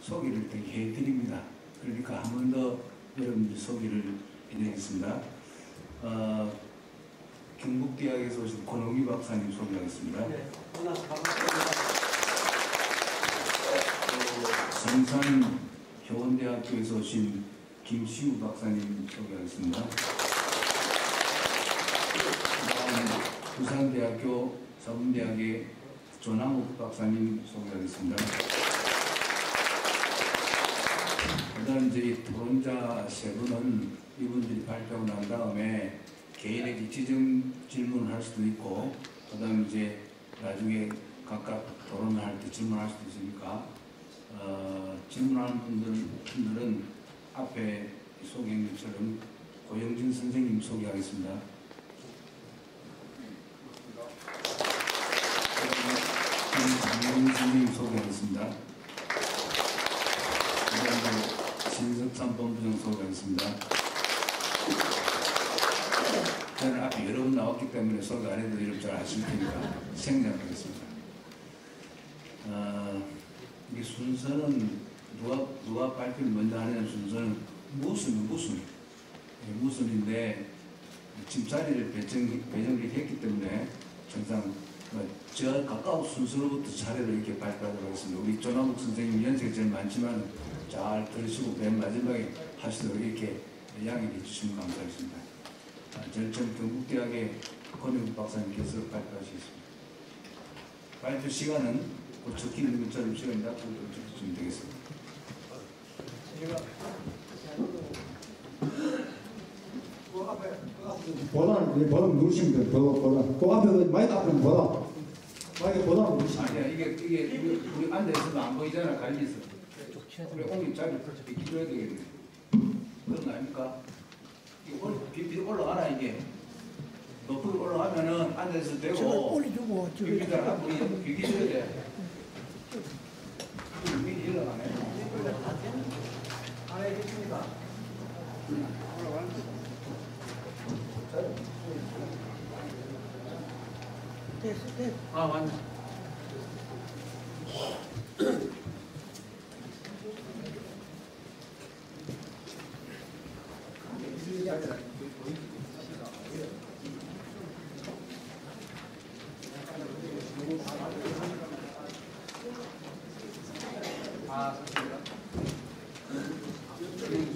소개를 이렇게 해드립니다. 그러니까 한 번 더 여러분들 소개를 해드리겠습니다. 경북대학에서 오신 권홍희 박사님 소개하겠습니다. 네, 반갑습니다. 성산 효원대학교에서 오신 김시우 박사님 소개하겠습니다. 그다음 부산대학교 사범대학의 조남욱 박사님 소개하겠습니다. 그다음 이제 토론자 세 분은 이분들이 발표하고 난 다음에 개인에게 지정 질문을 할 수도 있고, 그다음 이제 나중에 각각 토론을 할 때 질문할 수도 있으니까 질문하는 분들은 앞에 소개한 것처럼 고영진 선생님 소개하겠습니다. 김장현 선생님 소개하겠습니다. 그다음에 신석삼 본부장 소개하겠습니다. 저는 앞에 여러 분 나왔기 때문에 소개 안 해도 이름 잘 아실 테니까 생략하겠습니다. 이 순서는 누가 발표를 먼저 하는 순서는 무슨인데 지금 자리를 배정을 했기 때문에 항상 저 가까운 순서로부터 차례를 이렇게 발표하도록 하겠습니다. 우리 조남욱 선생님 연세가 제일 많지만 잘 들으시고 맨 마지막에 하시도록 이렇게 양해해 주시면 감사하겠습니다. 저는 경북대학의 권영국 박사님께서 발표하시겠습니다. 발표 시간은 적혀 있는 것처럼 시간이 앞으로 적혀주시면 되겠습니다. 보다 누르시면 돼요. 보다. 그 앞에 마이크 앞에 보다. 마이크 보다 누르시면 돼요. 아니야, 이게 우리 앉아있어도 안 보이잖아, 갈려서. 우리 옹이 자리 비켜줘야 되겠네. 그런 거 아닙니까? 이게 올라가라, 이게. 높게 올라가면은 앉아있어도 되고. 올려주고 비키잖아, 우리 비키셔야 돼. 미리 올라가네. 안에 계십니까? 됐어. 아, 맞네.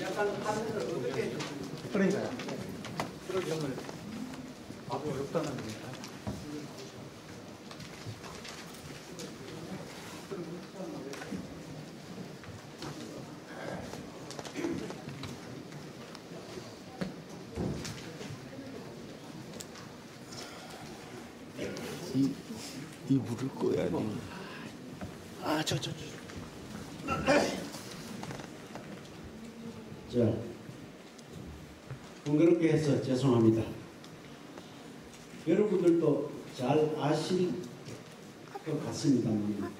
약간 하는 걸 어떻게 해줘? 그러니까요. 그러면 바보 어렵다는 거니까. 이 물을 꺼야 돼. 자, 번거롭게 해서 죄송합니다. 여러분들도 잘 아실 것 같습니다만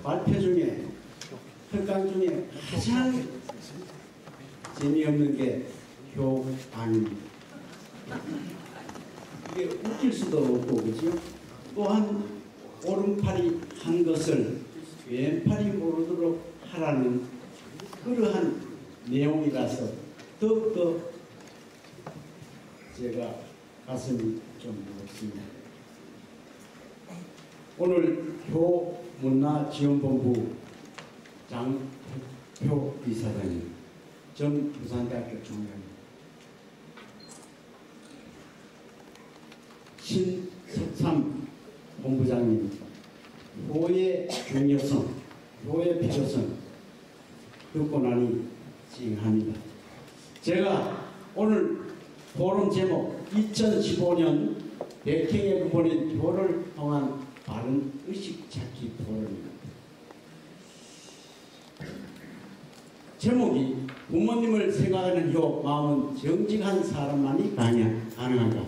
발표 중에 혈강 중에 가장 재미없는 게 효안입니다. 이게 웃길 수도 없고 그죠? 또한 오른팔이 한 것을 왼팔이 모르도록 하라는 그러한 내용이라서 더욱더 제가 가슴이 좀 무겁습니다. 오늘 효문화지원본부 장표 이사장님, 전 부산대학교 총장님, 신석삼 본부장님, 효의 중요성, 효의 필요성 듣고 나니 찡합니다. 제가 오늘 포럼 제목 2015년 백행의 근본인 효를 통한 바른 의식 찾기 포럼입니다. 제목이 부모님을 생각하는 효, 마음은 정직한 사람만이 가능한가?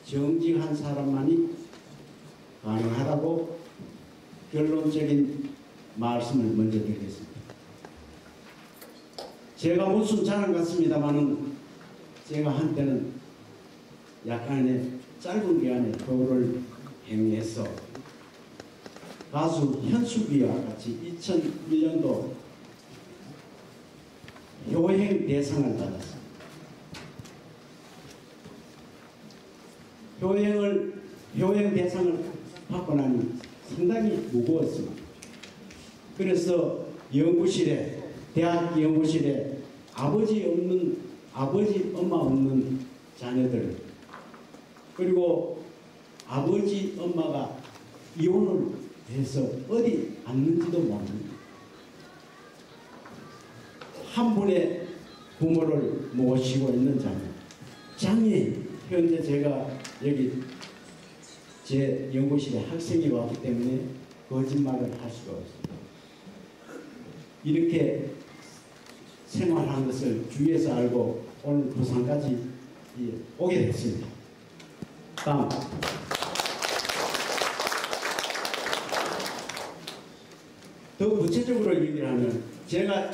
정직한 사람만이 가능하다고 결론적인 말씀을 먼저 드리겠습니다. 제가 무슨 자랑 같습니다만은 제가 한때는 약간의 짧은 기간에 도를 행해서 가수 현숙이와 같이 2001년도 효행 대상을 받았습니다. 효행 대상을 받고 나니 상당히 무거웠습니다. 그래서 연구실에, 대학 연구실에 아버지, 엄마 없는 자녀들, 그리고 아버지, 엄마가 이혼을 해서 어디 앉는지도 모릅니다. 한 분의 부모를 모시고 있는 자녀. 장애인, 현재 제가 여기 제 연구실에 학생이 왔기 때문에 거짓말을 할 수가 없습니다. 이렇게 생활하는 것을 주위에서 알고 오늘 부산까지 오게 됐습니다. 다음. 더 구체적으로 얘기를 하면 제가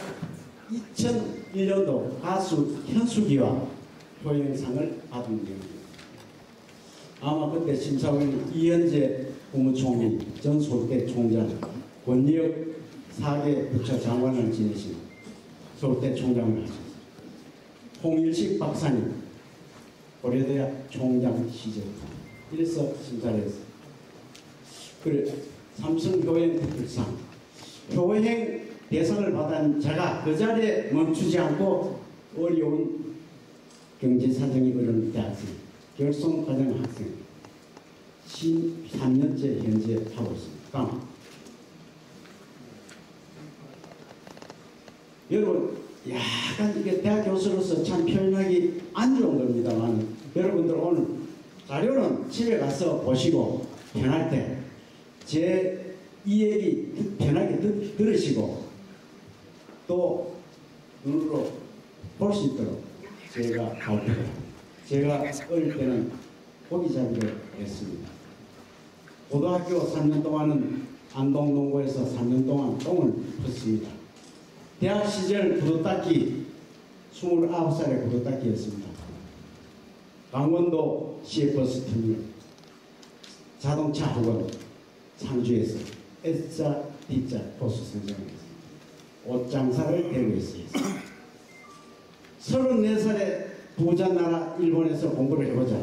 2001년도 가수 현숙이와 효행상을 받은 경우입니다. 아마 그때 심사위원 이현재 국무총리, 전 서울대 총장, 권리혁 4개 부처 장관을 지내신 서울대 총장을 하셨습니다. 홍일식 박사님, 고려대학 총장 시절 이래서 심사를 했습니다. 그래, 삼성 효행 특별상, 효행 대상을 받은 자가 그 자리에 멈추지 않고 어려운 경제 사정이 어려운 대학생, 결손과정 학생 13년째 현재 하고 있습니다. 다음. 여러분, 약간 이게 대학 교수로서 참 표현하기 안 좋은 겁니다만, 여러분들 오늘 자료는 집에 가서 보시고 편할 때 제 이 얘기 편하게 들으시고 또 눈으로 볼 수 있도록 제가 발표를 합니다. 제가 어릴 때는 고기잡이를 했습니다. 고등학교 3년 동안은 안동농고에서 3년 동안 똥을 폈습니다. 대학 시절 구두닦이 29살에 구두닦이였습니다. 강원도 시외버스 터미널 자동차 학원 상주에서 S자, D자 보수 선생님이었습니다. 옷장사를 대고 있습니다. 34살에 부자나라 일본에서 공부를 해보자.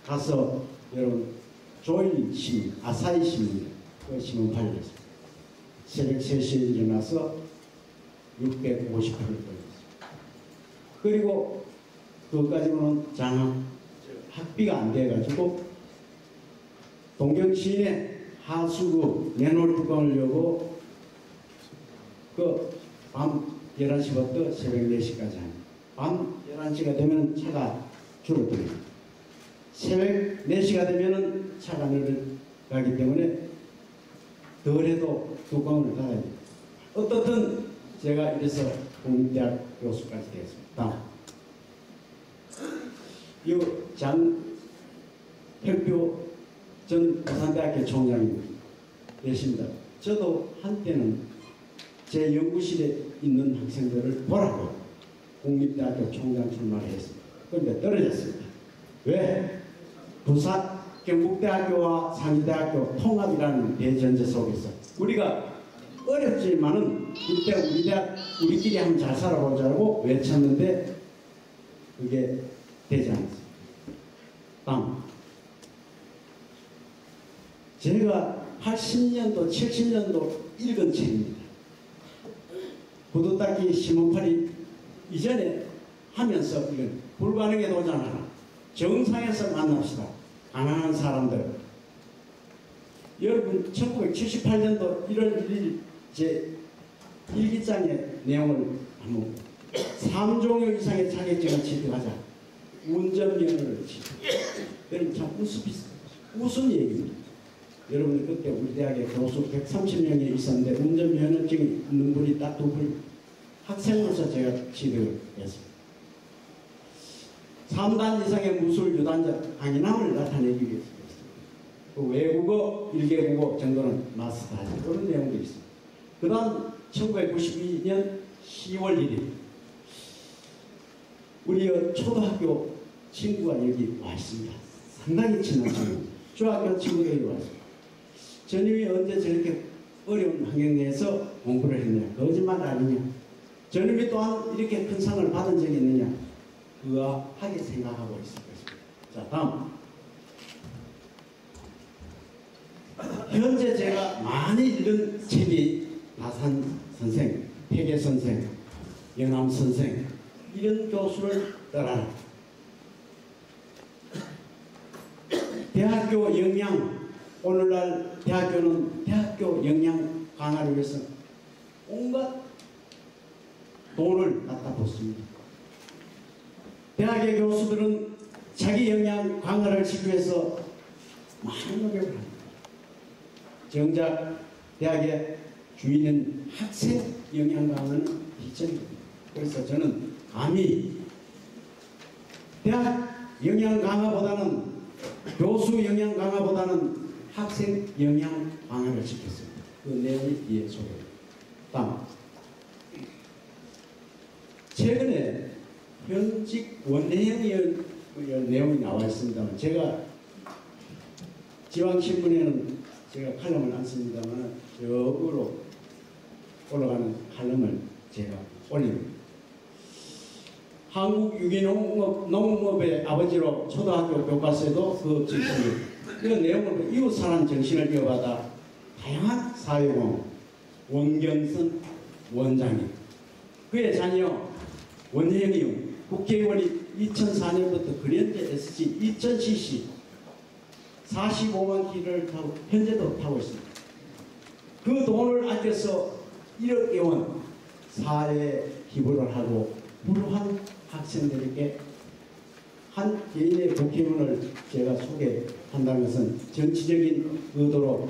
가서 여러분 조일 신문, 아사히 신문, 그 신문 팔렸습니다. 새벽 3시에 일어나서 650%를 벌었습니다. 그리고 그것까지는 장학, 학비가 안 돼가지고 동경시내 하수구 맨홀 뚜껑을 열고 그 밤 11시부터 새벽 4시까지 합니다. 밤 11시가 되면 차가 줄어듭니다. 새벽 4시가 되면 차가 늘어가기 때문에 덜해도 뚜껑을 닫아야 됩니다. 어떻든 제가 이래서 국립대학 교수까지 되었습니다. 이 장혁표 전 부산대학교 총장님 계십니다. 저도 한때는 제 연구실에 있는 학생들을 보라고 국립대학교 총장 출마를 했습니다. 그런데 떨어졌습니다. 왜? 부산 경북대학교와 상지대학교 통합이라는 대전제 속에서 우리가 어렵지만은 이때 우리끼리 한번 잘 살아보자고 외쳤는데 그게 되지 않았습니다. 다음. 제가 80년도, 70년도 읽은 책입니다. 구두닦이 신문팔이 이전에 하면서 이건 불가능에 도전하라. 정상에서 만납시다. 가난한 사람들. 여러분 1978년도 1월 1일 제 일기장의 내용을 한번 3종류 이상의 자격증을 취득하자. 운전면허를 취득. 여러분 참 웃음 얘기입니다. 여러분이 그때 우리 대학에 교수 130명이 있었는데 운전면허증이 있는 분이 딱 2분. 학생으로서 제가 취득을 했습니다. 3단 이상의 무술 유단자 강인함을 나타내기 위해서 그 외국어 1개국어 정도는 마스터하지 그런 내용도 있습니다. 그 다음 1992년 10월 1일 우리 초등학교 친구가 여기 와 있습니다. 상당히 친한 친구. 중학교 친구들이 와 있습니다. 저님이 언제 저렇게 어려운 환경 내에서 공부를 했느냐? 거짓말 아니냐? 저님이 또한 이렇게 큰 상을 받은 적이 있느냐? 의아하게 생각하고 있을 것입니다. 자, 다음. 현재 제가 많이 읽은 책이 다산 선생, 폐계 선생, 영암 선생, 이런 교수를 떠나라. 대학교 역량, 오늘날 대학교는 대학교 역량 강화를 위해서 온갖 돈을 갖다 붓습니다. 대학의 교수들은 자기 역량 강화를 시키기 위해서 많은 노력을 합니다. 정작 대학의 주인은 학생 역량 강화는 비전입니다. 그래서 저는 감히 대학 역량 강화보다는 교수 역량 강화보다는 학생 역량 강화를 시켰습니다. 그 내용이 뒤에 소개합니다. 다음. 최근에 현직 원내형 내용이 나와 있습니다만 제가 지방신문에는 제가 칼럼을 안 씁니다만 저으로 올라가는 칼럼을 제가 올립니다. 한국 유기농업 농업의 아버지로 초등학교 교과서에도 그 정신을, 그 내용을 이웃사랑 정신을 이어받아 다양한 사회공헌 원경선 원장님, 그의 자녀 원혜영이 국회의원이 2004년부터 그랜드 SG 2000cc 45만 킬를 타고 현재도 타고 있습니다. 그 돈을 아껴서 1억 원 사회에 기부를 하고 불우한 학생들에게 한 개인의 국회의원을 제가 소개한다는 것은 정치적인 의도로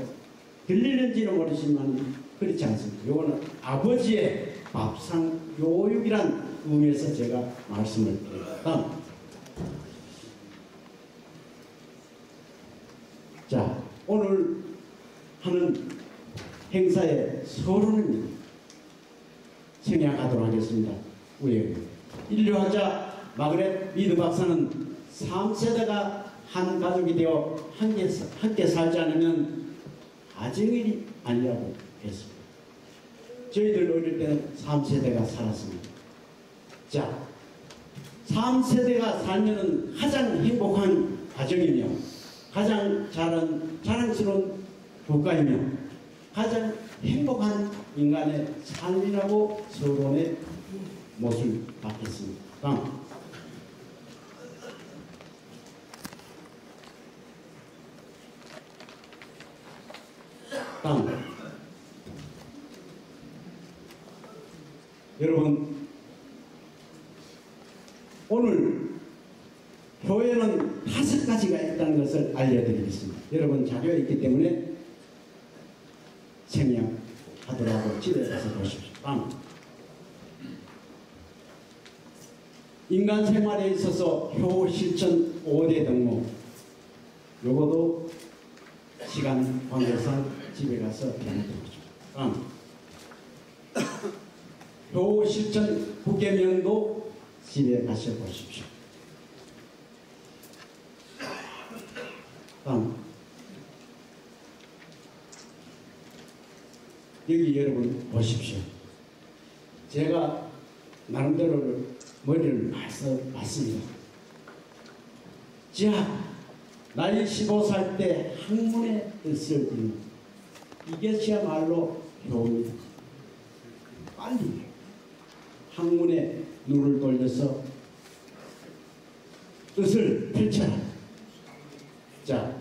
들리는지는 모르지만 그렇지 않습니다. 이거는 아버지의 밥상 교육이란 의미에서 제가 말씀을 드립니다. 자, 오늘 하는 행사의 서론을 청약하도록 하겠습니다. 우리 인류학자 마그렛 미드 박사는 3세대가 한 가족이 되어 함께 살지 않으면 가정일이 아니라고 했습니다. 저희들 어릴 때는 3세대가 살았습니다. 자, 3세대가 살면 가장 행복한 가정이며 가장 자랑스러운 국가이며 가장 행복한 인간의 삶이라고 서론의 못을 받겠습니다. 다음. 여러분, 오늘 교회는 5가지가 있다는 것을 알려드리겠습니다. 여러분 자료에 있기 때문에 생략하더라도 집에 가서 보십시오. 인간 생활에 있어서 효 실천 5대 덕목, 요거도 시간 관계상 집에 가서 배워보십시오. 효 실천 9계명도 집에 가서 보십시오. 여기 여러분 보십시오. 제가 나름대로 머리를 맞습니다. 자, 나이 15살 때 학문의 뜻을 읽는 이것이야말로 효입니다. 빨리 학문의 눈을 돌려서 뜻을 펼쳐라. 자,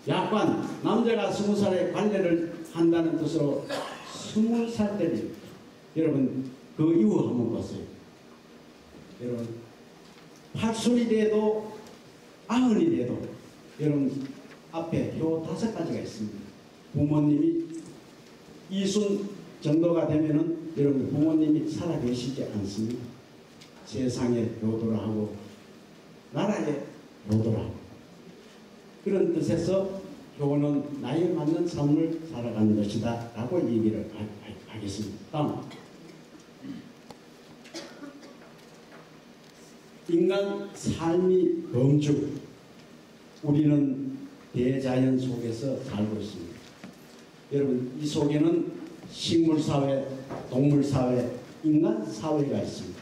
약관, 남자가 20살에 관례를 한다는 뜻으로 20살 때입니다. 여러분 그 이후 한번 보세요. 여러분 80이 돼도 90이 돼도 여러분 앞에 요 5가지가 있습니다. 부모님이 이순 정도가 되면은 여러분 부모님이 살아계시지 않습니다. 세상에 효도를 하고 나라에 효도를 하고, 그런 뜻에서 교훈은 나이에 맞는 삶을 살아가는 것이다 라고 얘기를 하겠습니다. 다음. 인간 삶이 범주, 우리는 대자연 속에서 살고 있습니다. 여러분 이 속에는 식물사회, 동물사회, 인간사회가 있습니다.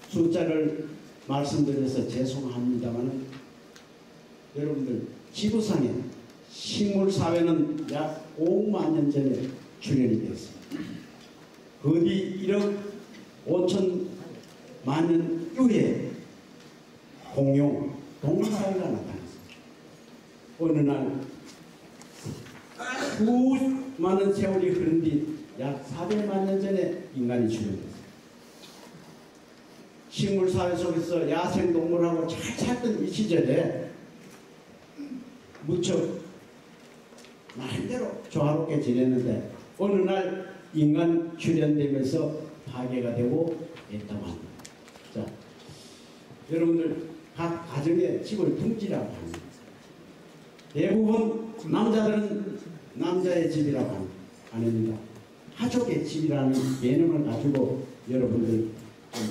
숫자를 말씀드려서 죄송합니다만 여러분들 지구상에 식물사회는 약 5만 년 전에 출현이 되었습니다. 거기 1억 5천만 년 이후에 공룡, 동물사회가 나타났습니다. 어느 날 수많은 세월이 흐른 뒤 약 400만 년 전에 인간이 출현됐습니다. 식물사회 속에서 야생동물하고 잘 살던 이 시절에 무척 나름대로 조화롭게 지냈는데 어느 날 인간 출현되면서 파괴가 되고 했다고 합니다. 자, 여러분들 각 가정의 집을 둥지라고 합니다. 대부분 남자들은 남자의 집이라고 합니다. 가족의 집이라는 개념을 가지고 여러분들 좀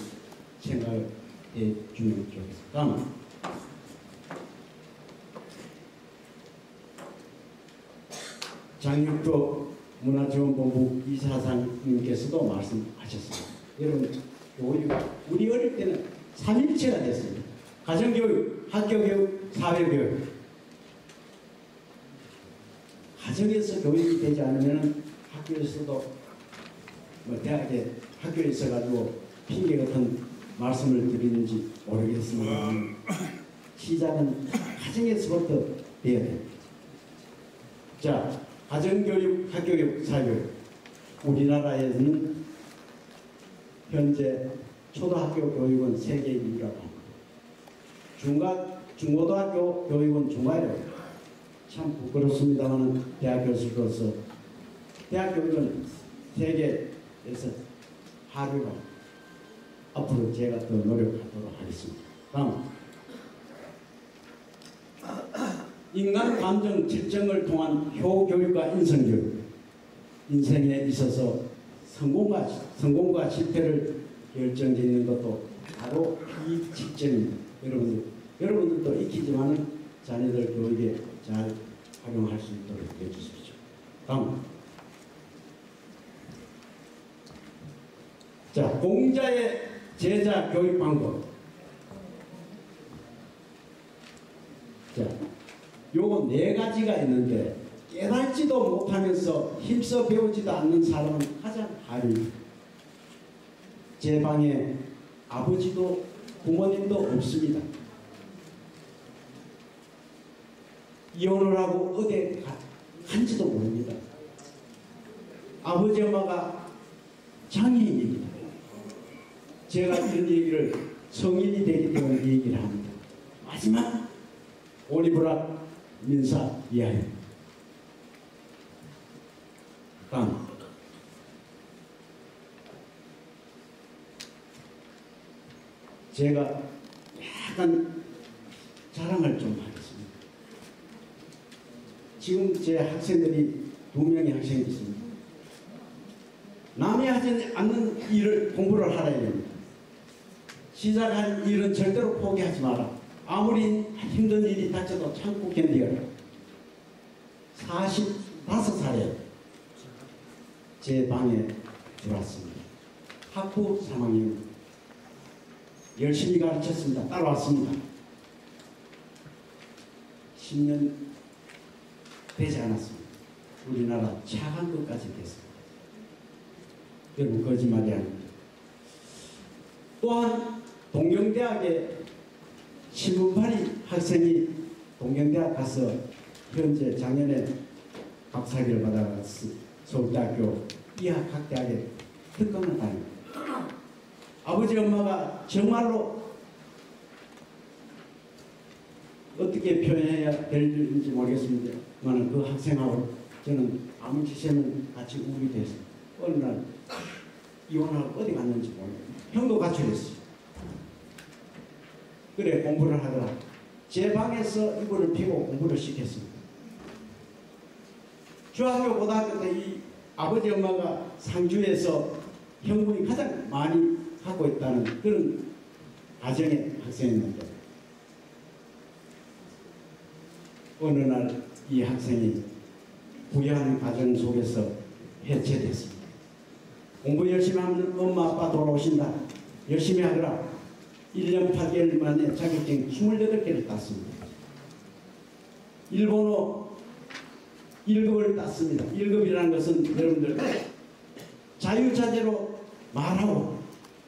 생각해 주면 좋겠습니다. 다음 장육도 문화지원본부 이사장님께서도 말씀하셨습니다. 여러분 교육 우리 어릴 때는 3일체가 됐습니다. 가정교육, 학교교육, 사회교육. 가정에서 교육이 되지 않으면 학교에서도 대학에 학교에 있어가지고 핑계 같은 말씀을 드리는지 모르겠습니다. 시작은 가정에서부터 돼야 됩니다. 자, 가정교육, 학교교육, 사회교육. 우리나라에는 현재 초등학교 교육은 세계 1위라고 합니다. 중고등학교 교육은 중과이라고 합니다. 참 부끄럽습니다만 대학 교수로서 대학 교육은 세계에서 하류가 앞으로 제가 더 노력하도록 하겠습니다. 다음 인간 감정 질정을 통한 효교육과 인성교육. 인생에 있어서 성공과 실패를 결정짓는 것도 바로 이 직전입니다. 여러분들도 익히지만 자녀들 교육에 잘 활용할 수 있도록 해주십시오. 다음. 자, 공자의 제자 교육 방법. 자, 요거 4가지가 있는데 깨달지도 못하면서 힘써 배우지도 않는 사람은 가장 하류입니다. 제 방에 아버지도 부모님도 없습니다. 이혼을 하고 어디에 간지도 모릅니다. 아버지 엄마가 장애인입니다. 제가 이런 얘기를 성인이 되기 때문에 얘기를 합니다. 마지막 오리브락 민사 이하입니다. 다음 제가 약간 자랑을 좀 하겠습니다. 지금 제 학생들이 2명의 학생이 있습니다. 남이 하지 않는 일을 공부를 하라 합니다. 시작한 일은 절대로 포기하지 마라. 아무리 힘든 일이 닥쳐도 참고 견디어라. 45살에 제 방에 들어왔습니다. 학부 3학년 열심히 가르쳤습니다. 따라왔습니다. 10년 되지 않았습니다. 우리나라 차관급까지 됐습니다. 여러분 거짓말이 아닙니다. 또한 동경대학에 신문파리 학생이 동경대학 가서 현재 작년에 박사학위를 받아서 서울대학교 이학학대학에 특강을 다닙니다. 아버지 엄마가 정말로 어떻게 표현해야 될지 모르겠습니다만 그 학생하고 저는 아무 짓에는 같이 우리 됐습니다. 어느 날 이혼하고 어디 갔는지 모르겠어요. 형도 가출했어요. 그래 공부를 하더라. 제 방에서 이불을 피고 공부를 시켰습니다. 중학교 고등학교 때 이 아버지 엄마가 상주에서 형분이 가장 많이 하고 있다는 그런 가정의 학생이었는데 어느 날 이 학생이 부유한 가정 속에서 해체됐습니다. 공부 열심히 하면 엄마 아빠 돌아오신다. 열심히 하거라. 1년 8개월 만에 자격증 28개를 땄습니다. 일본어 1급을 땄습니다. 1급이라는 것은 여러분들 자유자재로 말하고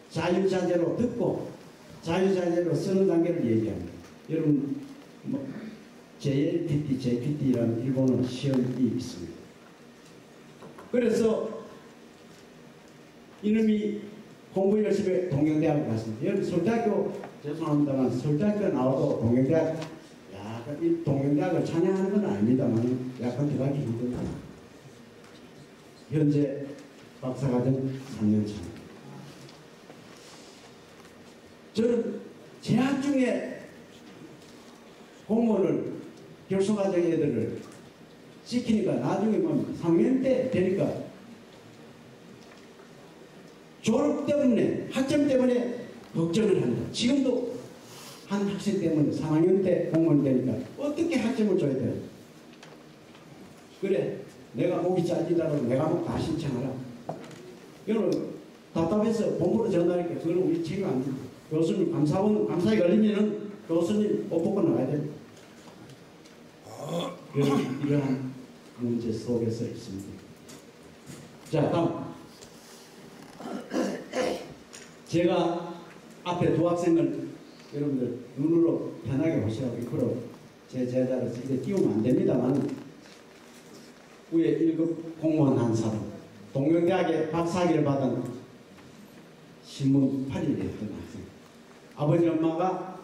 자유자재로 듣고 자유자재로 쓰는 단계를 얘기합니다. 여러분 뭐 JLPT, JPT라는 일본어 시험이 있습니다. 그래서 이놈이 공부 열심히 동경대학을 갔습니다. 여러분 서울대학교 죄송합니다만 서울대학교 나와도 동경대학 약간 이 동경대학을 찬양하는 건 아닙니다만 약간 들어가기 힘듭니다. 현재 박사과정 3년 차입니다. 저는 재학 중에 공무원을 교수과정 애들을 시키니까 나중에 뭐 3년 때 되니까 졸업 때문에 학점 때문에 걱정을 한다. 지금도 한 학생 때문에 3학년 때 공무원 되니까 어떻게 학점을 줘야 돼? 그래 내가 목이 잘리더라도 내가 목 다 신청하라. 여러분 답답해서 본부로 전화하니까 그걸 우리 책임 안 집니다. 교수님 감사에 걸리면은 교수님 옷 벗고 나가야 됩니다. 이러한 문제 속에서 있습니다. 자 다음 제가 앞에 두 학생을 여러분들 눈으로 편하게 보시라고 일부러 제 제자를 이렇게 띄우면 안 됩니다만 위에 1급 공무원 한 사람 동명대학에 박사학위를 받은 신문 8일에 했던 학생 아버지 엄마가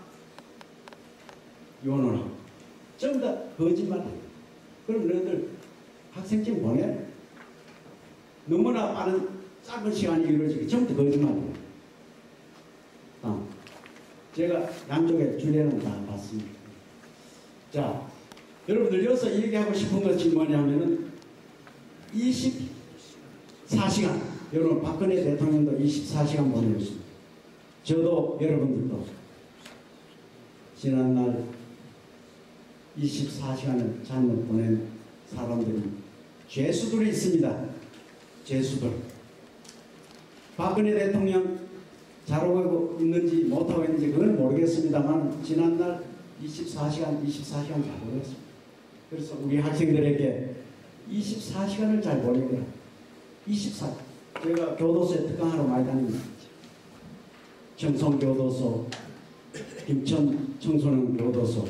이혼을 하고 전부 다 거짓말이에요. 그럼 너희들 학생증 보내? 너무나 빠른 짧은 시간이 이루어지기 전부 다 거짓말이에요. 제가 양쪽에 주례는 다 봤습니다. 자, 여러분들 여기서 얘기하고 싶은 것이 뭐냐면은 24시간 여러분 박근혜 대통령도 24시간 보내줬습니다. 저도 여러분들도 지난날 24시간을 잘못 보낸 사람들이 죄수들이 있습니다. 죄수들. 박근혜 대통령 잘하고 있는지 못하고 있는지 그건 모르겠습니다만 지난날 24시간 잘 보냈습니다. 그래서 우리 학생들에게 24시간을 잘 보내라. 24. 제가 교도소에 특강하러 많이 다닙니다. 청송교도소, 김천 청소년 교도소.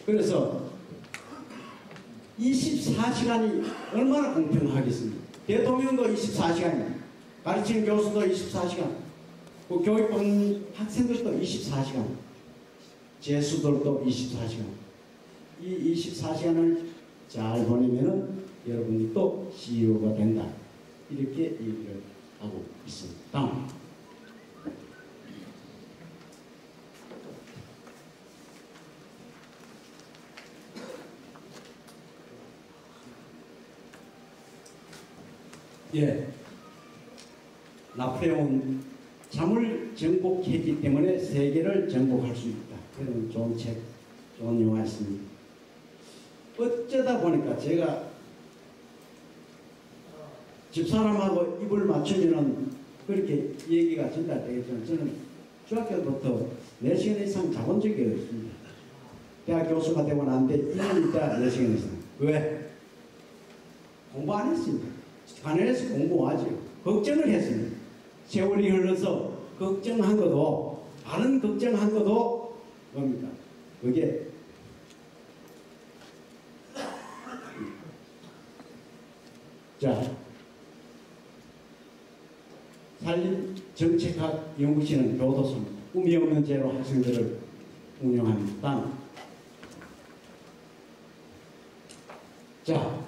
그래서 24시간이 얼마나 공평하겠습니까? 대통령도 24시간입니다. 가르치는 교수도 24시간. 그 교육받는 학생들도 24시간, 재수들도 24시간. 이 24시간을 잘 보내면은 여러분이 또 CEO가 된다. 이렇게 얘기를 하고 있습니다. 다음. 예. 나폴레옹 잠을 정복했기 때문에 세계를 정복할 수 있다. 그런 좋은 책, 좋은 영화였습니다. 어쩌다 보니까 제가 집사람하고 입을 맞추면은 그렇게 얘기가 전달되겠지만 저는 중학교부터 4시간 이상 자본 적이 없습니다. 대학 교수가 되고 나는데 1년 있다 4시간 이상. 왜? 공부 안 했습니다. 관련해서 공부하죠. 걱정을 했습니다. 세월이 흘러서 걱정한 것도 다른 걱정한 것도 뭡니까? 그게 자 산림정책학 연구실은 교도소입니다. 꿈이 없는 죄로 학생들을 운영합니다. 자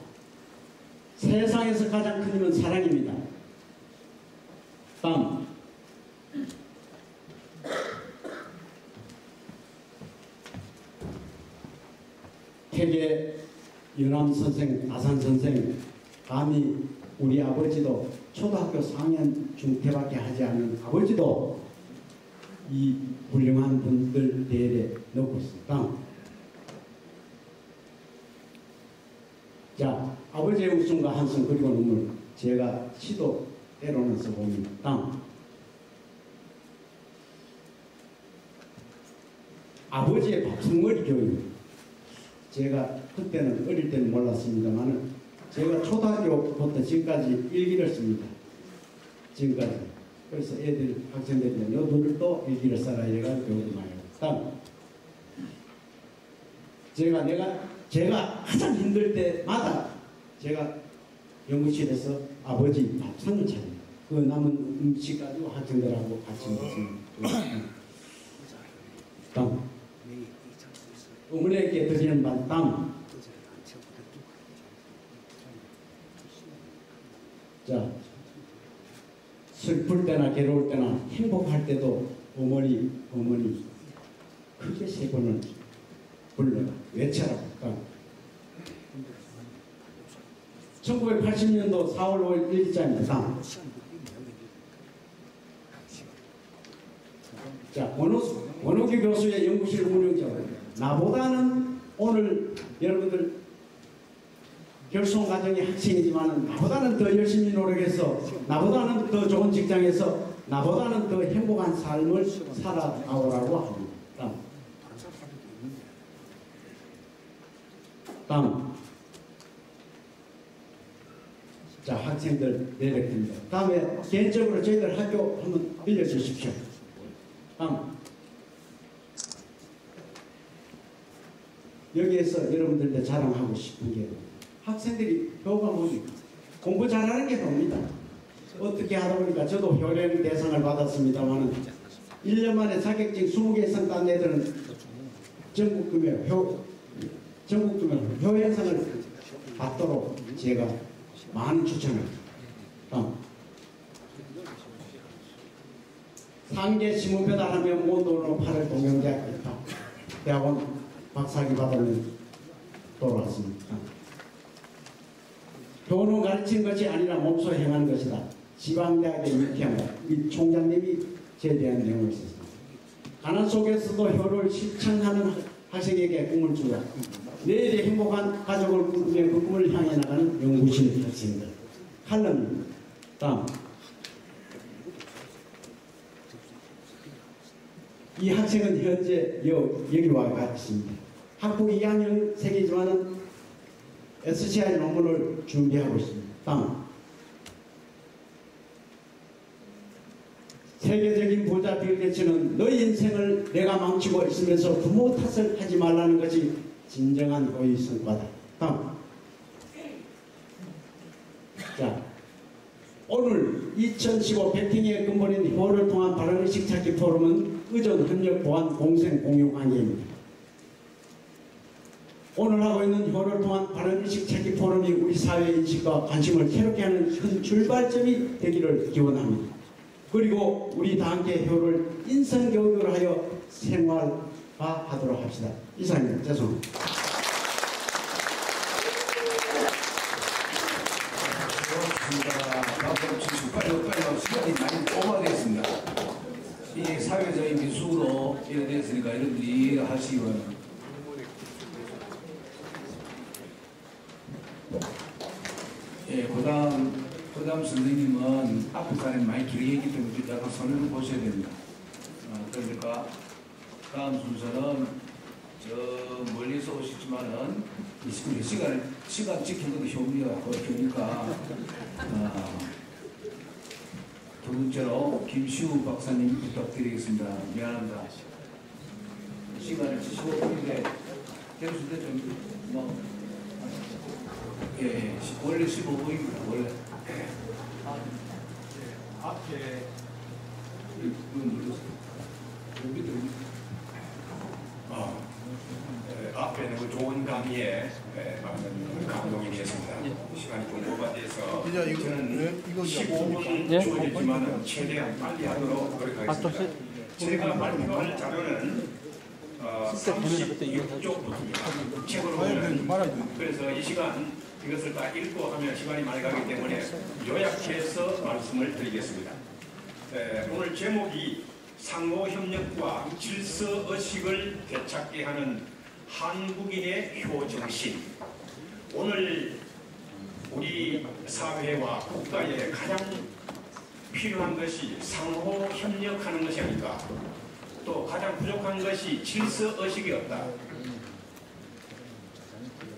세상에서 가장 큰 힘은 사랑입니다. 다음 태계 연암 선생, 아산 선생 감히 우리 아버지도 초등학교 4학년 중퇴밖에 하지 않은 아버지도 이 훌륭한 분들 대열에 넣고 있습니다. 자 아버지의 웃음과 한숨 그리고 눈물 제가 시도 때로는 써봅니다. 다음 아버지의 밥상머리 교육 제가 그때는 어릴 때는 몰랐습니다만 제가 초등학교부터 지금까지 일기를 씁니다. 지금까지. 그래서 애들 학생들이 너들도 일기를 써라 이래가지고 교육을 많이 해요. 다음 제가 가장 힘들 때마다 제가 연구실에서 아버지 밥상을 차립니다. 그 남은 음식 가지고 학생들하고 같이 먹습니다. 다음 어머니에게 드리는 반 다음 자 슬플 때나 괴로울 때나 행복할 때도 어머니 크게 3번을 불러라 외쳐라. 1980년도 4월 5일 일기장입니다. 자 원호규 교수의 연구실 운영자로 나보다는 오늘 여러분들 결손 가정의 학생이지만 나보다는 더 열심히 노력해서 나보다는 더 좋은 직장에서 나보다는 더 행복한 삶을 살아나오라고 합니다. 다음 자 학생들 내력입니다. 다음에 개인적으로 저희들 학교 한번 빌려주십시오. 다음 여기에서 여러분들한테 자랑하고 싶은 게 학생들이 효가 뭡니까? 공부 잘하는 게 뭡니다. 어떻게 하다 보니까 저도 효령 대상을 받았습니다만 1년 만에 자격증 20개 이상 딴 애들은 전국구매 효행상을 받도록 제가 많은 추천을 상계 시문 배달하면 모돈으로 8월 동영대학 대학원 박사학위 받으면 돌아왔습니다. 교훈은 가르친 것이 아니라 몸소 행하는 것이다. 지방대학의 유쾌함과 이 총장님이 저에 대한 내용을 썼습니다. 가난 속에서도 효를 실천하는 학생에게 꿈을 주라. 내일의 행복한 가족을 꿈꾸며 그 꿈을 향해 나가는 연구실 학생들. 칼럼입니다. 다음 이 학생은 현재 여기 와 있습니다. 학부 2학년생이지만 SCI 논문을 준비하고 있습니다. 다음 세계적인 부자 빌 게이츠는 너희 인생을 내가 망치고 있으면서 부모 탓을 하지 말라는 것이 진정한 호의 성과다. 다음 자 오늘 2015 베팅의 근본인 효를 통한 발언의식 찾기 포럼은 의전, 협력, 보완, 공생, 공유 관계입니다. 오늘 하고 있는 효를 통한 발언의식 찾기 포럼이 우리 사회의 인식과 관심을 새롭게 하는 큰 출발점이 되기를 기원합니다. 그리고 우리 다 함께 효를 인성교육을 하여 생활화하도록 합시다. 이상입니다. 죄송합니다. 빨리 시간이 많이 오버됐습니다. 이 사회적인 미숙으로 이래 됐으니까 여러분들이 이해를 하시기 바랍니다. 예, 그다음 선생님은 앞에 사람이 많이 길게 했기 때문에 약간 손을 보셔야 됩니다. 그러니까 다음 순서는 저 멀리서 오시지만은 시간 지키는 것도 효니까 두 번째로 김시우 박사님 부탁드리겠습니다. 미안합니다. 시간을 지키고 있는데 대수대 좀 예, 원래 15분입니다. 원래 앞에 앞에는 그 좋은 강의에 많은 감동이 되었습니다. 시간이 좀 오버돼서 저는 15분 주어졌지만 최대한 빨리 하도록 노력하겠습니다. 제가 발표할 자료는 36쪽부터입니다. 책으로 보면 그래서 이 시간 이것을 다 읽고 하면 시간이 많이 가기 때문에 요약해서 말씀을 드리겠습니다. 오늘 제목이 상호협력과 질서의식을 되찾게 하는 한국인의 효정신. 오늘 우리 사회와 국가에 가장 필요한 것이 상호 협력하는 것이 아닐까. 또 가장 부족한 것이 질서의식이 없다.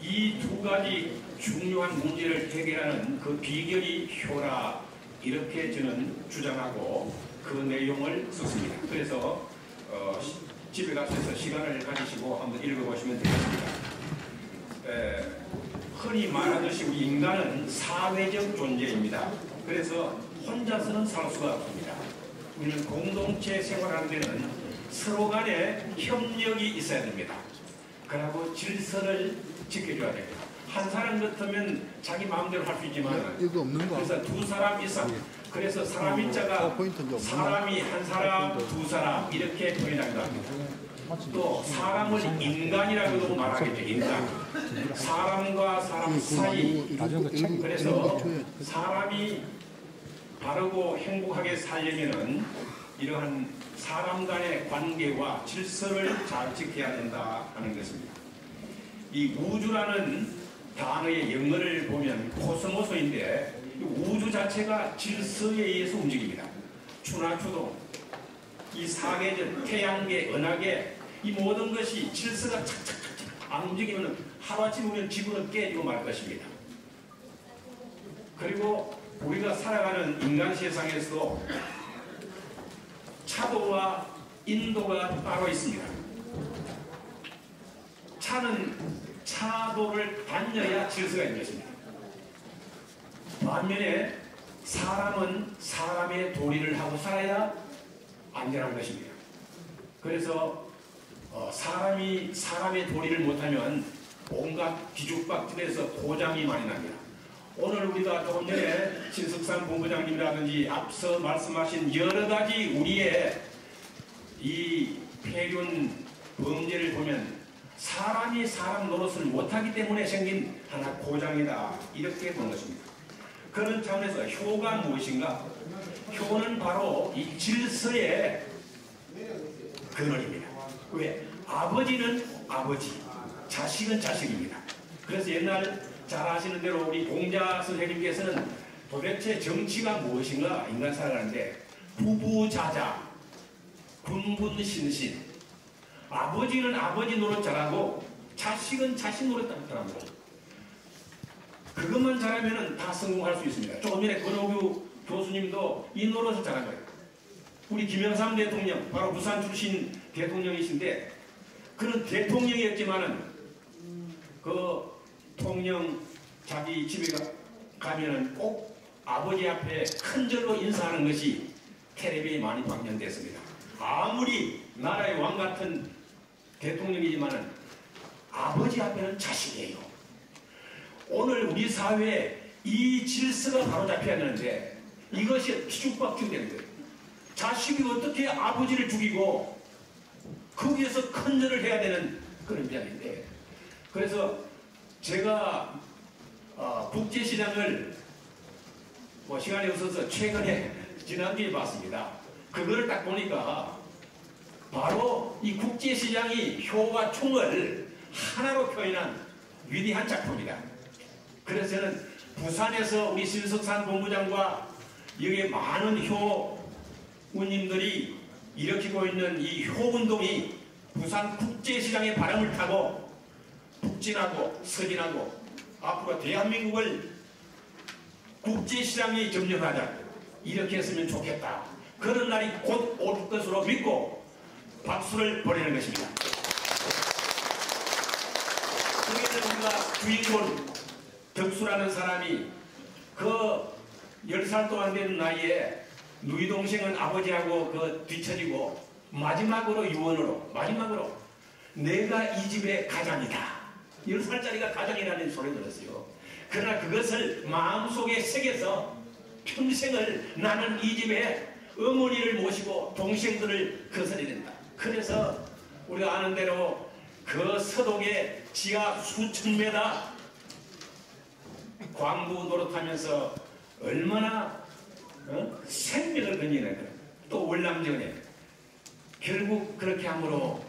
이 두 가지 중요한 문제를 해결하는 그 비결이 효라, 이렇게 저는 주장하고 그 내용을 썼습니다. 그래서 집에 가셔서 시간을 가지시고 한번 읽어보시면 되겠습니다. 흔히 말하듯이 우리 인간은 사회적 존재입니다. 그래서 혼자서는 살 수가 없습니다. 우리는 공동체 생활하는 데는 서로 간에 협력이 있어야 됩니다. 그리고 질서를 지켜줘야 됩니다. 한 사람 같으면 자기 마음대로 할 수 있지만, 이거 없는 거. 그래서 두 사람 이상, 그래서 사람 인자가 사람이 한 사람, 두 사람 이렇게 표현한다 합니다. 또 사람을 인간이라고도 말하겠죠. 인간. 사람과 사람 사이. 그래서 사람이 바르고 행복하게 살려면은 이러한 사람 간의 관계와 질서를 잘 지켜야 된다 하는 것입니다. 이 우주라는 단어의 영어를 보면 코스모스인데, 우주 자체가 질서에 의해서 움직입니다. 추나추동, 이 사계절, 태양계, 은하계, 이 모든 것이 질서가 착착착착 안 움직이면 하루아침에 우리는 지구는 깨지고 말 것입니다. 그리고 우리가 살아가는 인간 세상에서도 차도와 인도가 따로 있습니다. 차는 차도를 다녀야 질서가 있는 것입니다. 반면에 사람은 사람의 도리를 하고 살아야 안전한 것입니다. 그래서 사람이 사람의 도리를 못하면 온갖 뒤죽박죽에서 고장이 많이 납니다. 오늘 우리가 조금 전에 신석산 본부장님이라든지 앞서 말씀하신 여러 가지 우리의 이 폐륜 범죄를 보면 사람이 사람 노릇을 못하기 때문에 생긴 하나 고장이다, 이렇게 보는 것입니다. 그런 차원에서 효가 무엇인가? 효는 바로 이 질서의 근원입니다. 왜? 아버지는 아버지, 자식은 자식입니다. 그래서 옛날 잘 아시는 대로 우리 공자 선생님께서는 도대체 정치가 무엇인가 인간 살아가는데 부부자자, 군분신신, 아버지는 아버지 노릇 잘하고 자식은 자식 노릇 잘합니다. 그것만 잘하면 다 성공할 수 있습니다. 조금 전에 권오규 교수님도 이 노릇을 잘한 거예요. 우리 김영삼 대통령, 바로 부산 출신 대통령이신데, 그런 대통령이었지만은 그 통령 자기 집에 가면은 꼭 아버지 앞에 큰 절로 인사하는 것이 텔레비에 많이 방영됐습니다. 아무리 나라의 왕 같은 대통령이지만은 아버지 앞에는 자식이에요. 오늘 우리 사회에 이 질서가 바로 잡혀야 되는데 이것이 뒤죽박죽되는 거예요. 자식이 어떻게 아버지를 죽이고 거기에서 큰 절을 해야 되는 그런 입장인데, 그래서 제가 국제시장을 시간이 없어서 최근에 지난주에 봤습니다. 그거를 딱 보니까 바로 이 국제시장이 효와 총을 하나로 표현한 위대한 작품이다. 그래서 저는 부산에서 우리 신석산 본부장과 여기에 많은 효우님들이 일으키고 있는 이 효운동이 부산 국제시장의 바람을 타고 북진하고 서진하고 앞으로 대한민국을 국제시장에 점령하자, 이렇게 했으면 좋겠다. 그런 날이 곧 올 것으로 믿고 박수를 보내는 것입니다. 그래서 우리가 주인공 덕수라는 사람이 그 10살 동안 된 나이에 누이 동생은 아버지하고 그 뒤처지고 마지막으로 유언으로 내가 이 집의 가장이다. 10살짜리가 가장이라는 소리 들었어요. 그러나 그것을 마음속에 새겨서 평생을 나는 이 집에 어머니를 모시고 동생들을 거스려야 된다. 그래서 우리가 아는 대로 그 서독에 지하 수천 메다 광부 노릇하면서 얼마나 생명을 건지는 거예요. 또 월남전에 결국 그렇게 함으로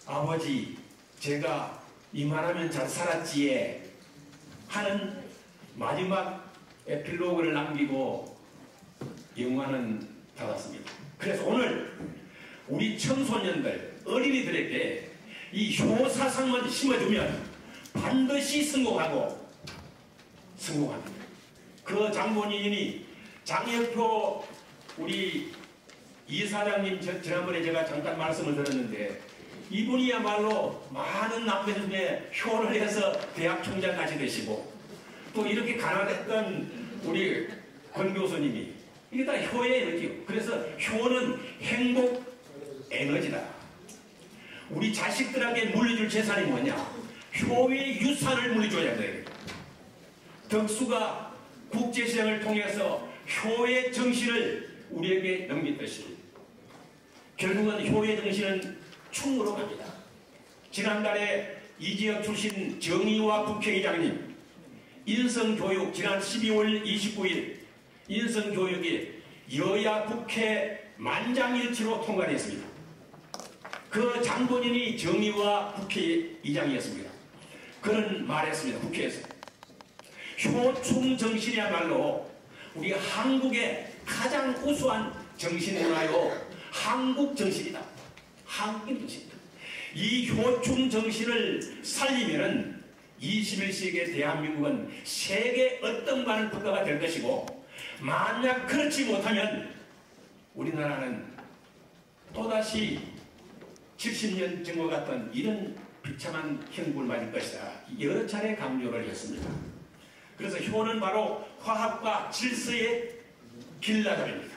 아버지 제가 이만하면 잘 살았지에 하는 마지막 에필로그를 남기고 영화는 닫았습니다. 그래서 오늘 우리 청소년들, 어린이들에게 이 효사상만 심어주면 반드시 성공합니다. 그 장본인이 장혁표 우리 이사장님 지난번에 제가 잠깐 말씀을 드렸는데 이분이야말로 많은 남배들 중에 효를 해서 대학 총장까지 되시고 또 이렇게 가난했던 우리 권 교수님이 이게 다 효의 에너지요. 그래서 효는 행복 에너지다. 우리 자식들에게 물려줄 재산이 뭐냐? 효의 유산을 물려줘야 돼. 덕수가 국제시장을 통해서 효의 정신을 우리에게 넘겼듯이 결국은 효의 정신은 충으로 갑니다. 지난달에 이 지역 출신 정의와 국회의장님 인성교육 지난 12월 29일 인성교육이 여야 국회 만장일치로 통과됐습니다. 그 장본인이 정의와 국회의장이었습니다. 그는 말했습니다. 국회에서 효충 정신이야말로 우리 한국의 가장 우수한 정신문화요 한국 정신이다. 한국 정신이다. 이 효충 정신을 살리면은 21세기의 대한민국은 세계 어떤 많은 국가가 될 것이고 만약 그렇지 못하면 우리나라는 또다시 70년 전과 같은 이런 비참한 형국을 맞을 것이다. 여러 차례 강조를 했습니다. 그래서 효는 바로 화합과 질서의 길라잡입니다.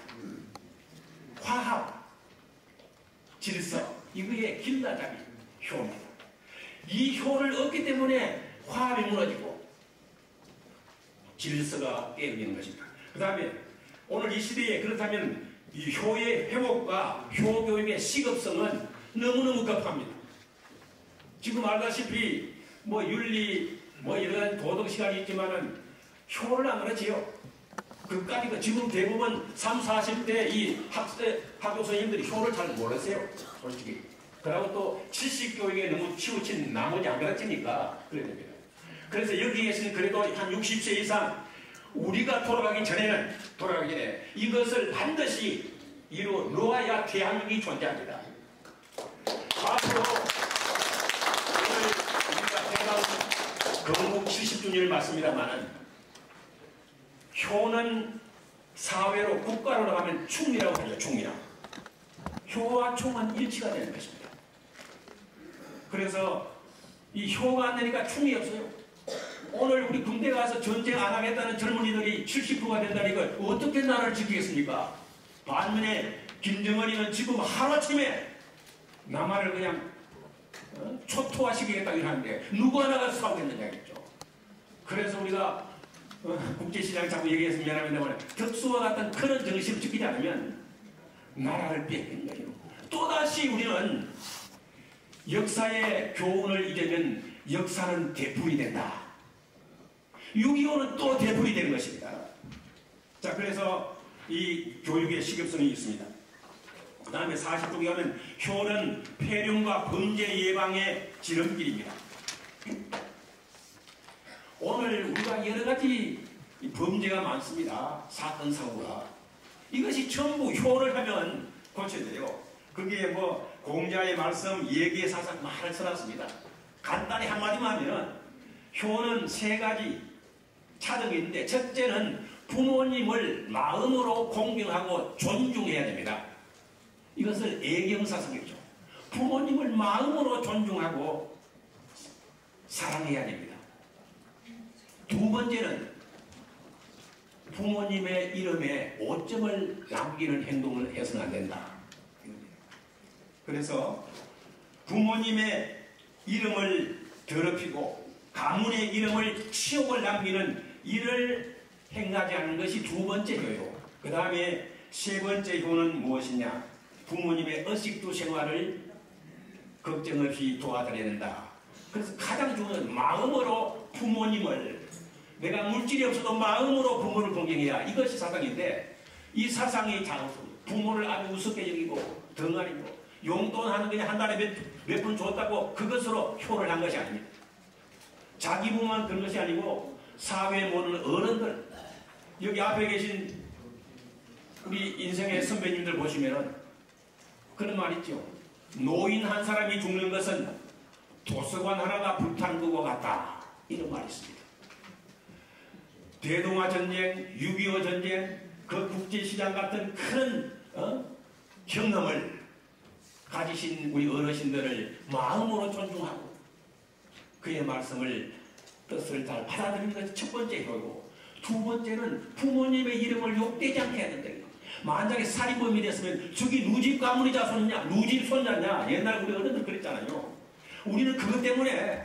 화합, 질서, 이거의 길라잡이 효입니다. 이 효를 얻기 때문에 화합이 무너지고 질서가 깨어지는 것입니다. 그 다음에 오늘 이 시대에 그렇다면 이 효의 회복과 효교육의 시급성은 너무너무 급합니다. 지금 알다시피 뭐 윤리 뭐 이런 도덕 시간이 있지만은 효를 안 그러지요. 그까지 지금 대부분 30, 40대 이 학교 선생님들이 효를 잘 모르세요. 솔직히. 그리고 또 지식교육에 너무 치우친 나머지 안 가르치니까 그래야 됩니다. 그래서 여기에서는 그래도 한 60세 이상 우리가 돌아가기 전에 이것을 반드시 이루어야 대한민국이 존재합니다. 앞으로 오늘 우리가 대강 건국 70주년을 맞습니다만은 효는 사회로 국가로 나가면 충이라고 하죠. 충이라. 효와 충은 일치가 되는 것입니다. 그래서 이 효가 안 되니까 충이 없어요. 오늘 우리 군대 가서 전쟁 안 하겠다는 젊은이들이 70%가 된다는 걸 어떻게 나라를 지키겠습니까? 반면에 김정은이는 지금 하루아침에 남한을 그냥 초토화시키겠다고 하는데 누구 하나가 싸우겠느냐겠죠. 그래서 우리가 국제시장 자꾸 얘기해서 미안합니다만 덕수와 같은 그런 정신을 지키지 않으면 나라를 뺏기는 거예요. 또다시 우리는 역사의 교훈을 잊으면 역사는 되풀이 된다. 6.25는 또 되풀이 되는 것입니다. 자, 그래서 이 교육의 시급성이 있습니다. 그 다음에 40쪽에 가면 효는 폐륜과 범죄 예방의 지름길입니다. 오늘 우리가 여러 가지 범죄가 많습니다. 사건, 사고가. 이것이 전부 효를 하면 고쳐야 돼요. 그게 뭐 공자의 말씀, 예기의 사상 말을 써놨습니다. 간단히 한마디만 하면 효는 세 가지 차등이 있는데 첫째는 부모님을 마음으로 공경하고 존중해야 됩니다. 이것을 애경사상이죠. 부모님을 마음으로 존중하고 사랑해야 됩니다. 두 번째는 부모님의 이름에 오점을 남기는 행동을 해서는 안 된다. 그래서 부모님의 이름을 더럽히고 가문의 이름을 치욕을 남기는 일을 행하지 않는 것이 두 번째 효요. 그 다음에 세 번째 효는 무엇이냐? 부모님의 의식주 생활을 걱정 없이 도와드려야 된다. 그래서 가장 중요한 마음으로 부모님을 내가 물질이 없어도 마음으로 부모를 공경해야 이것이 사상인데 이 사상이 잘못습니다. 부모를 아주 우습게 여기고 덩어리고 용돈 하는 그냥 한 달에 몇 푼 줬다고 그것으로 효를 한 것이 아닙니다. 자기 부모만 그런 것이 아니고 사회 모르는 어른들, 여기 앞에 계신 우리 인생의 선배님들 보시면은 그런 말 있죠. 노인 한 사람이 죽는 것은 도서관 하나가 불탄 것과 같다. 이런 말이 있습니다. 대동아 전쟁, 6.25 전쟁, 그 국제시장 같은 큰 경험을 가지신 우리 어르신들을 마음으로 존중하고 그의 말씀을 뜻을 잘 받아들이는 것이 첫 번째 효고, 두 번째는 부모님의 이름을 욕되지 않게 해야 된다. 만약에 살인범이 됐으면 저기 누집 가문의 자손이냐, 누집 손자냐, 옛날 우리 어른들 그랬잖아요. 우리는 그것 때문에,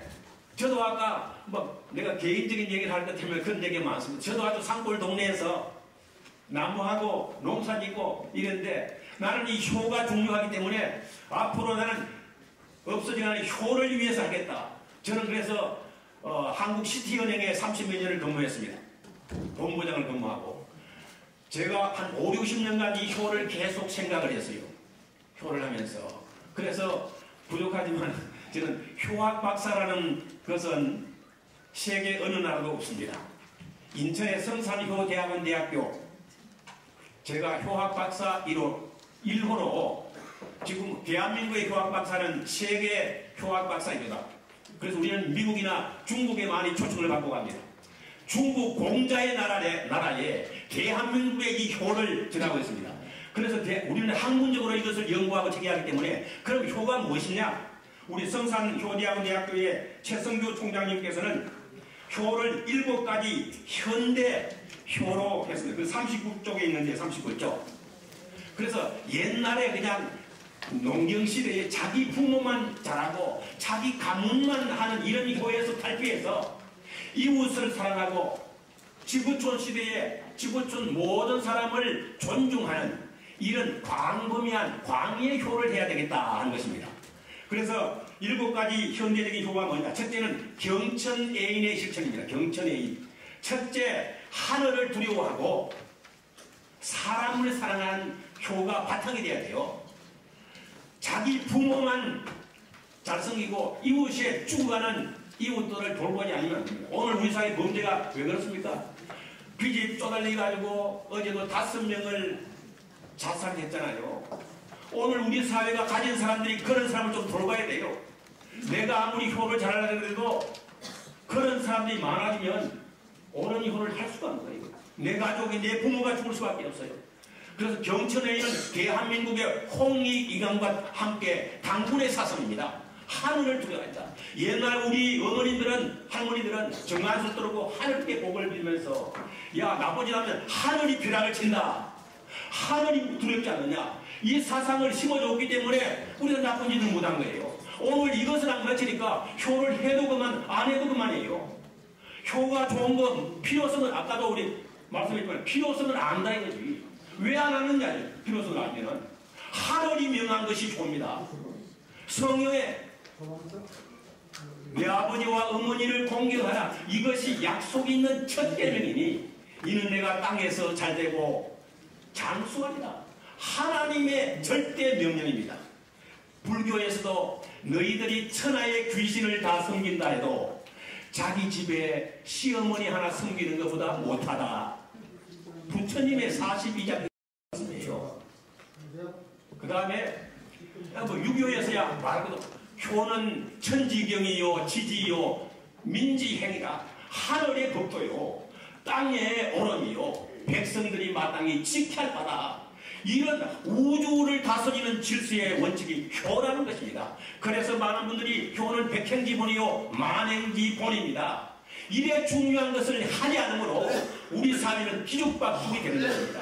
저도 아까 내가 개인적인 얘기를 할 것 때문에 그런 얘기가 많습니다. 저도 아주 산골 동네에서 나무하고 농사 짓고 이랬는데, 나는 이 효가 중요하기 때문에 앞으로 나는 없어지는 효를 위해서 하겠다. 저는 그래서 한국시티은행에 30몇 년을 근무했습니다. 본부장을 근무하고 제가 한 5, 60년간 이 효를 계속 생각을 했어요. 효를 하면서. 그래서 부족하지만 저는 효학 박사라는 것은 세계 어느 나라도 없습니다. 인천의 성산효대학원 대학교, 제가 효학 박사 1호로 지금 대한민국의 효학 박사는 세계 효학 박사입니다. 그래서 우리는 미국이나 중국에 많이 초청을 받고 갑니다. 중국 공자의 나라에 대한민국의 이 효를 전하고 있습니다. 그래서 우리는 학문적으로 이것을 연구하고 체계하기 때문에, 그럼 효가 무엇이냐? 우리 성산효대학원 대학교의 최성규 총장님께서는 효를 7가지 현대 효로 했습니다. 그 39쪽에 있는데 39쪽. 그래서 옛날에 그냥 농경시대에 자기 부모만 잘하고 자기 가문만 하는 이런 효에서 탈피해서 이웃을 사랑하고 지구촌 시대에 지구촌 모든 사람을 존중하는 이런 광범위한 광의의 효를 해야 되겠다 하는 것입니다. 그래서 7가지 현대적인 효가 뭐냐? 첫째는 경천애인의 실천입니다. 경천애인. 첫째, 하늘을 두려워하고 사람을 사랑하는 효가 바탕이 돼야 돼요. 자기 부모만 잘생기고 이웃에 죽어가는 이웃들을 돌보지 않으면 안 됩니다. 오늘 우리 사회 범죄가 왜 그렇습니까? 빚이 쪼달려가지고 어제도 5명을 자살했잖아요. 오늘 우리 사회가 가진 사람들이 그런 사람을 좀 돌봐야 돼요. 내가 아무리 효를 잘하려고 해도 그런 사람들이 많아지면 옳은 효를 할 수가 없는 거예요. 내 가족이, 내 부모가 죽을 수밖에 없어요. 그래서 경천에는 대한민국의 홍익 이강과 함께 당군의 사성입니다. 하늘을 두려워한다. 옛날 우리 어머님들은, 할머니들은 정한수 떨고 하늘께 복을 빌면서, 야, 나머지 하면 하늘이 벼락을 친다. 하늘이 두렵지 않느냐. 이 사상을 심어줬기 때문에 우리는 나쁜 짓을 못한 거예요. 오늘 이것을 안 가르치니까 효를 해도 그만, 안 해도 그만이에요. 효가 좋은 건 필요성은, 아까도 우리 말씀했지만 필요성은 안다 이거지. 왜 안 하느냐, 필요성을 알면은. 하늘이 명한 것이 좋습니다. 성경에 내 아버지와 어머니를 공경하라. 이것이 약속이 있는 첫 계명이니 이는 내가 땅에서 잘되고 장수하리라. 하나님의 절대 명령입니다. 불교에서도 너희들이 천하의 귀신을 다 섬긴다 해도 자기 집에 시어머니 하나 섬기는 것보다 못하다. 부처님의 42장 말씀이에요. 그 다음에 유교에서야 말하거든. 효는 천지경이요 지지요 민지행이라. 하늘의 법도요 땅의 오름이요 백성들이 마땅히 지켜야 할 바다. 이런 우주를 다스리는 질서의 원칙이 효라는 것입니다. 그래서 많은 분들이 효는 백행지본이요 만행지본입니다. 이래 중요한 것을 하지 않으므로 우리 사회는 뒤죽박죽이 되는 것입니다.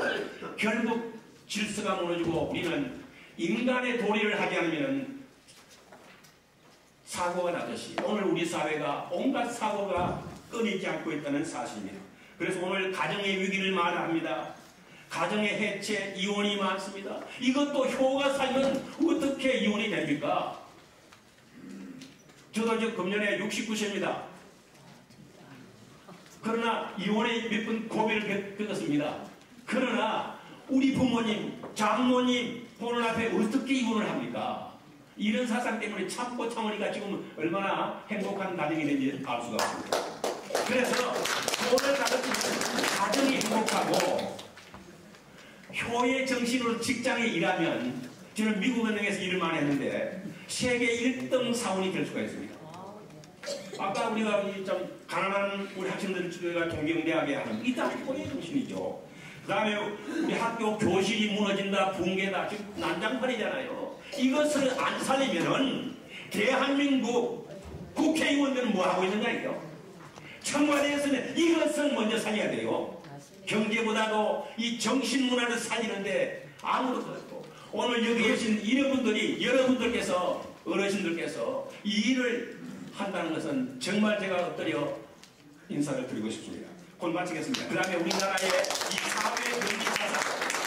결국 질서가 무너지고 우리는 인간의 도리를 하지 않으면 사고가 나듯이 오늘 우리 사회가 온갖 사고가 끊이지 않고 있다는 사실입니다. 그래서 오늘 가정의 위기를 말합니다. 가정의 해체, 이혼이 많습니다. 이것도 효가 살면 어떻게 이혼이 됩니까? 저도 지금 금년에 69세입니다. 그러나 이혼에 몇 번 고비를 겪었습니다. 그러나 우리 부모님, 장모님 보는 앞에 어떻게 이혼을 합니까? 이런 사상 때문에 참고 참으니까 지금 얼마나 행복한 가정이 된지 알 수가 없습니다. 그래서 효를 가르치면 가정이 행복하고 효의 정신으로 직장에 일하면 저는 미국은행에서 일을 많이 했는데 세계 1등 사원이 될 수가 있습니다. 아까 우리가 좀 가난한 우리 학생들과 동경대학에 하는 이 다 효의 정신이죠. 그 다음에 우리 학교 교실이 무너진다, 붕괴다, 지금 난장판이잖아요. 이것을 안 살리면은 대한민국 국회의원들은 뭐 하고 있는가 이요? 청와대에서는 이것을 먼저 살려야 돼요. 경제보다도 이 정신문화를 살리는데 아무것도 없고 오늘 여기 계신 여러분들께서 어르신들께서 이 일을 한다는 것은 정말 제가 엎드려 인사를 드리고 싶습니다. 곧 마치겠습니다. 그 다음에 우리나라의 이 사회 경기 사상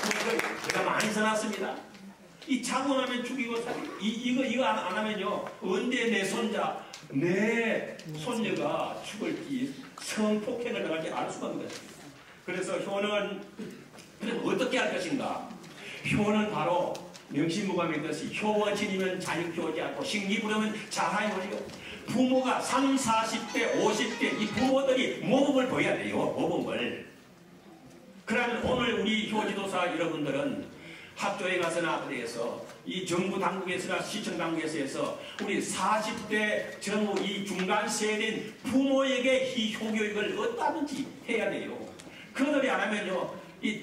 이걸 제가 많이 써놨습니다. 이 자고나면 죽이고 이거 안 하면요 언제 내 손자 내 손녀가 죽을지 성폭행을 당할지 알 수가 없는 것입니다. 그래서 효는 그럼 어떻게 할 것인가? 효는 바로 명심무감했듯이 효원진이면 자익효지 않고 식리부려면 자하효리요. 부모가 30, 40대, 50대 이 부모들이 모범을 보여야 돼요. 모범을. 그러면 오늘 우리 효지도사 여러분들은 학교에 가서나 어디에서 이 정부 당국에서나 시청 당국에서 우리 40대 전후 이 중간 세대인 부모에게 이 효교육을 어떠든지 해야 돼요. 그들이 안 하면요 이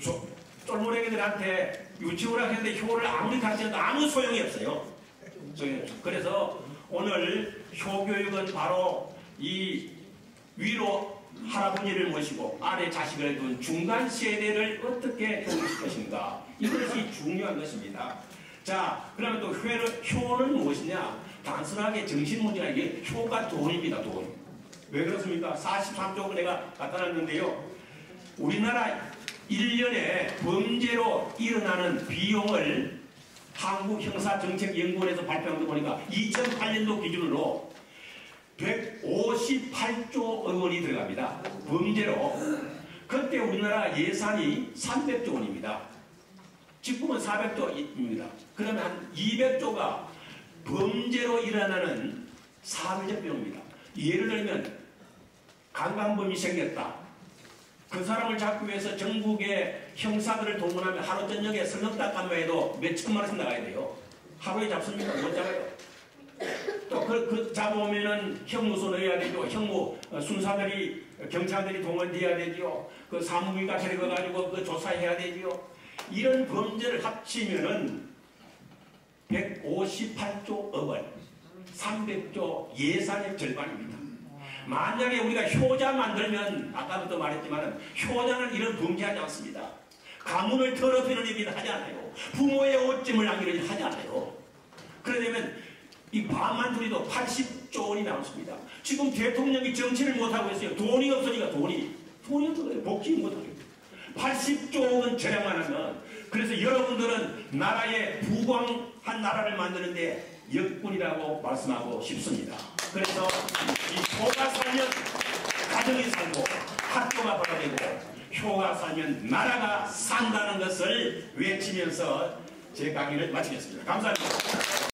쫄모래기들한테 유치원을 하는데 효를 아무리 가르쳐도 아무 소용이 없어요. 그래서 오늘 효교육은 바로 이 위로 할아버지를 모시고 아래 자식을 둔 중간 세대를 어떻게 교육할 것인가 이것이 중요한 것입니다. 자, 그러면 또 효는 무엇이냐? 단순하게 정신 문제가 이게 효가 돈입니다. 돈. 왜 그렇습니까? 43쪽을 내가 갖다 놨는데요. 우리나라 1년에 범죄로 일어나는 비용을 한국형사정책연구원에서 발표한 거 보니까 2008년도 기준으로 158조 원이 들어갑니다. 범죄로. 그때 우리나라 예산이 300조 원입니다. 지금은 400조입니다. 그러면 한 200조가 범죄로 일어나는 사회적 비용입니다. 예를 들면 강간범이 생겼다. 그 사람을 잡기 위해서 전국의 형사들을 동원하면 하루 저녁에 설렁탕 해도 몇 천만 원씩 나가야 돼요. 하루에 잡습니까? 못 잡아요. 또 그 잡아오면은 형무소 넣어야 되죠. 형무 순사들이 경찰들이 동원돼야 되죠. 그 사무기가 데려가가지고 그 조사해야 되죠. 이런 범죄를 합치면은 158조 원, 300조 예산의 절반입니다. 만약에 우리가 효자 만들면 아까부터 말했지만 효자는 이런 범죄하지 않습니다. 가문을 더럽히는 일을 하지 않아요. 부모의 오점을 남기는 일을 하지 않아요. 그러려면 이 밤만 들이도 80조 원이 나왔습니다. 지금 대통령이 정치를 못하고 있어요. 돈이 없으니까 돈이 없어요. 복지 못하죠. 80조 원 절약만 하면 그래서 여러분들은 나라의 부강한 나라를 만드는데 역군이라고 말씀하고 싶습니다. 그래서 이 효가 살면 가정이 살고 학교가 벌어지고 효가 살면 나라가 산다는 것을 외치면서 제 강의를 마치겠습니다. 감사합니다.